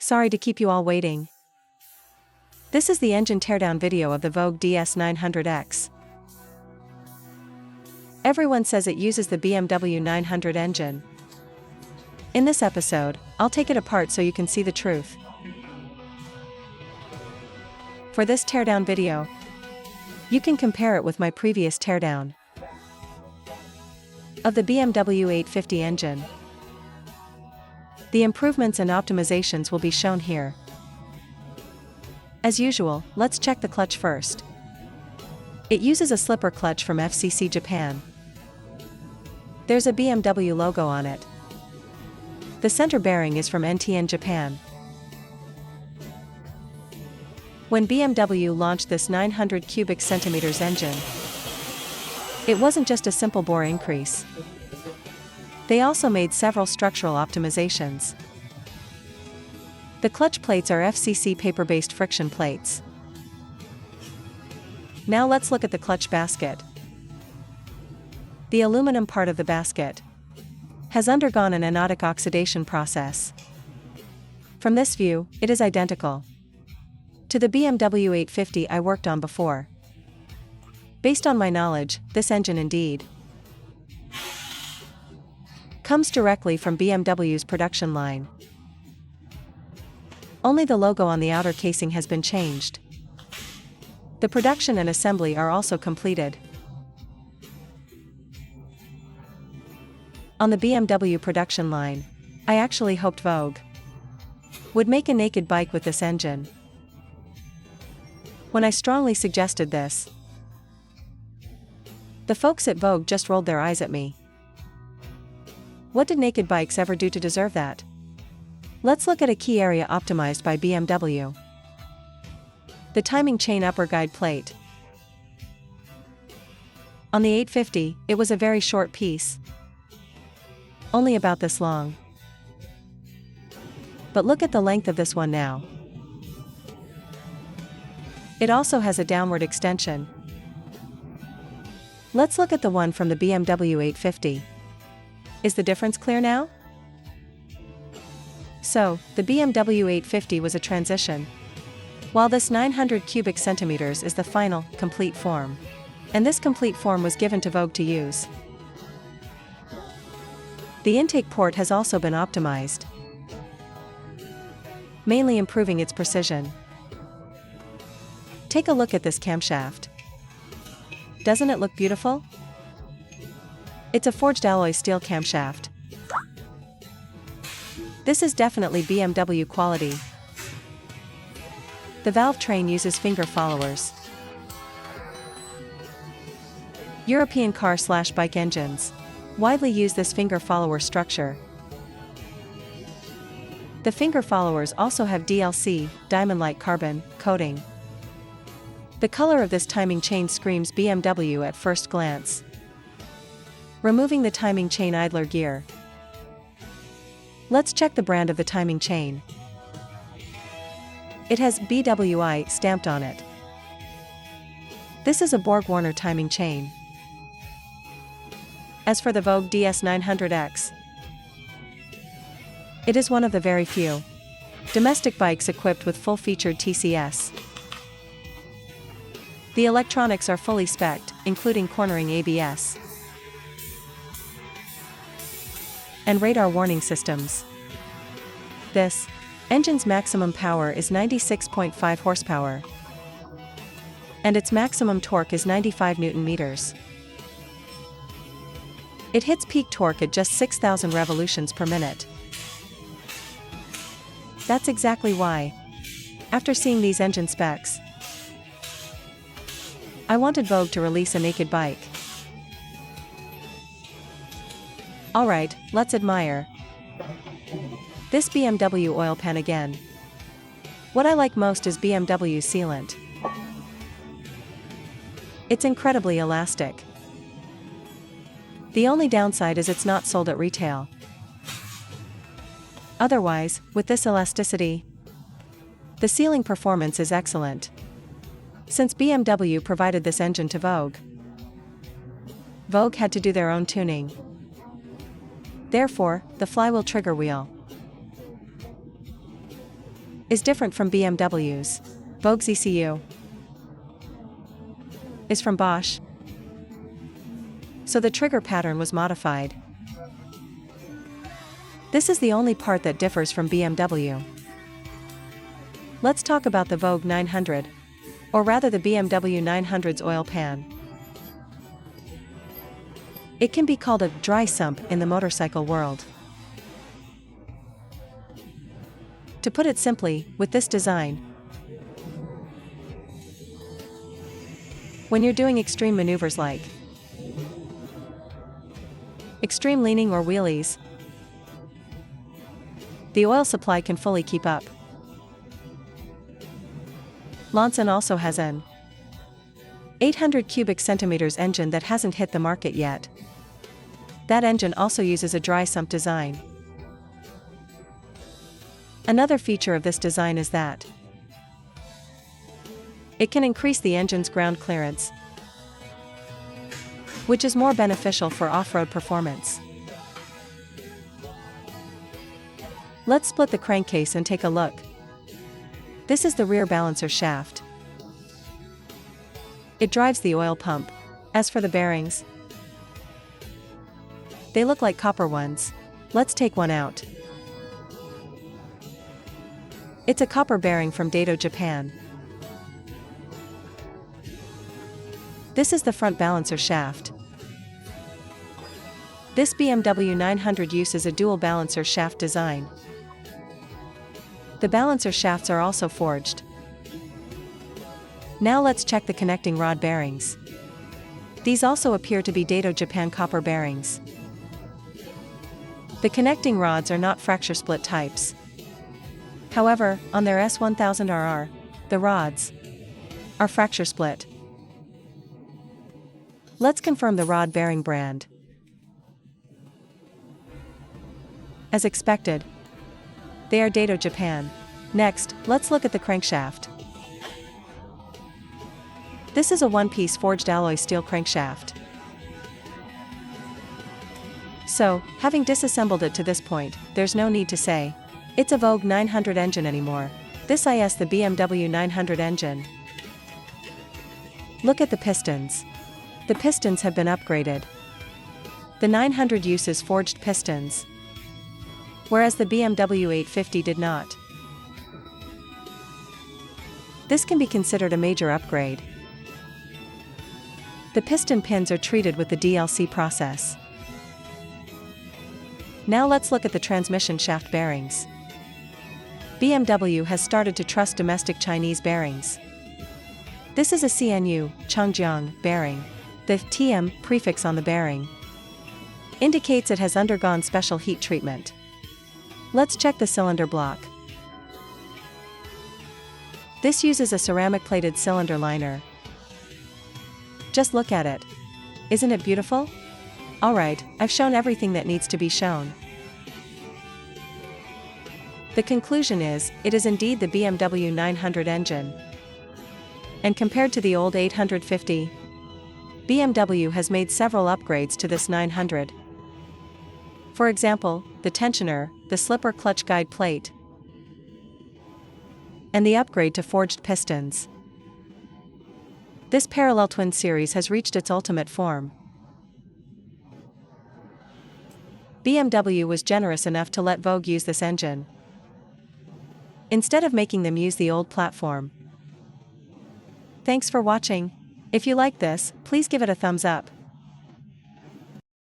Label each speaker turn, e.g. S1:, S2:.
S1: Sorry to keep you all waiting. This is the engine teardown video of the Voge DS900X. Everyone says it uses the BMW 900 engine. In this episode, I'll take it apart so you can see the truth. For this teardown video, you can compare it with my previous teardown of the BMW 850 engine. The improvements and optimizations will be shown here. As usual, let's check the clutch first. It uses a slipper clutch from FCC Japan. There's a BMW logo on it. The center bearing is from NTN Japan. When BMW launched this 900 cubic centimeters engine, it wasn't just a simple bore increase. They also made several structural optimizations. The clutch plates are FCC paper-based friction plates. Now let's look at the clutch basket. The aluminum part of the basket has undergone an anodic oxidation process. From this view, it is identical to the BMW 850 I worked on before. Based on my knowledge, this engine indeed comes directly from BMW's production line. Only the logo on the outer casing has been changed. The production and assembly are also completed. On the BMW production line, I actually hoped Vogue would make a naked bike with this engine. When I strongly suggested this, the folks at Vogue just rolled their eyes at me. What did naked bikes ever do to deserve that? Let's look at a key area optimized by BMW. The timing chain upper guide plate. On the 850, it was a very short piece, only about this long. But look at the length of this one now. It also has a downward extension. Let's look at the one from the BMW 850. Is the difference clear now? So, the BMW 850 was a transition, while this 900 cubic centimeters is the final, complete form. And this complete form was given to Vogue to use. The intake port has also been optimized, mainly improving its precision. Take a look at this camshaft. Doesn't it look beautiful? It's a forged alloy steel camshaft. This is definitely BMW quality. The valve train uses finger followers. European car/bike engines widely use this finger follower structure. The finger followers also have DLC, diamond-like carbon, coating. The color of this timing chain screams BMW at first glance. Removing the timing chain idler gear. Let's check the brand of the timing chain. It has BWI stamped on it. This is a BorgWarner timing chain. As for the Voge DS900X, it is one of the very few domestic bikes equipped with full-featured TCS. The electronics are fully spec'd, including cornering ABS and radar warning systems. This engine's maximum power is 96.5 horsepower, and its maximum torque is 95 Nm. It hits peak torque at just 6,000 revolutions per minute. That's exactly why, after seeing these engine specs, I wanted Vogue to release a naked bike. Alright, let's admire this BMW oil pan again. What I like most is BMW's sealant. It's incredibly elastic. The only downside is it's not sold at retail. Otherwise, with this elasticity, the sealing performance is excellent. Since BMW provided this engine to Vogue, Vogue had to do their own tuning. Therefore, the flywheel trigger wheel is different from BMW's. Vogue's ECU is from Bosch, so the trigger pattern was modified. This is the only part that differs from BMW. Let's talk about the Vogue 900, or rather the BMW 900's oil pan. It can be called a dry sump in the motorcycle world. To put it simply, with this design, when you're doing extreme maneuvers like extreme leaning or wheelies, the oil supply can fully keep up. Lanson also has an 800 cubic centimeters engine that hasn't hit the market yet. That engine also uses a dry sump design. Another feature of this design is that it can increase the engine's ground clearance, which is more beneficial for off-road performance. Let's split the crankcase and take a look. This is the rear balancer shaft. It drives the oil pump. As for the bearings, they look like copper ones. Let's take one out. It's a copper bearing from Daido Japan. This is the front balancer shaft. This BMW 900 uses a dual balancer shaft design. The balancer shafts are also forged. Now let's check the connecting rod bearings. These also appear to be Daido Japan copper bearings. The connecting rods are not fracture split types. However, on their S1000RR, the rods are fracture split. Let's confirm the rod bearing brand. As expected, they are Daido Japan. Next, let's look at the crankshaft. This is a one-piece forged alloy steel crankshaft. So, having disassembled it to this point, there's no need to say it's a Vogue 900 engine anymore. This is the BMW 900 engine. Look at the pistons. The pistons have been upgraded. The 900 uses forged pistons, whereas the BMW 850 did not. This can be considered a major upgrade. The piston pins are treated with the DLC process. Now let's look at the transmission shaft bearings. BMW has started to trust domestic Chinese bearings. This is a CNU, Changjiang, bearing. The TM prefix on the bearing indicates it has undergone special heat treatment. Let's check the cylinder block. This uses a ceramic-plated cylinder liner. Just look at it. Isn't it beautiful? Alright, I've shown everything that needs to be shown. The conclusion is, it is indeed the BMW 900 engine. And compared to the old 850, BMW has made several upgrades to this 900. For example, the tensioner, the slipper clutch guide plate, and the upgrade to forged pistons. This parallel twin series has reached its ultimate form. BMW was generous enough to let Vogue use this engine, instead of making them use the old platform. Thanks for watching. If you like this, please give it a thumbs up.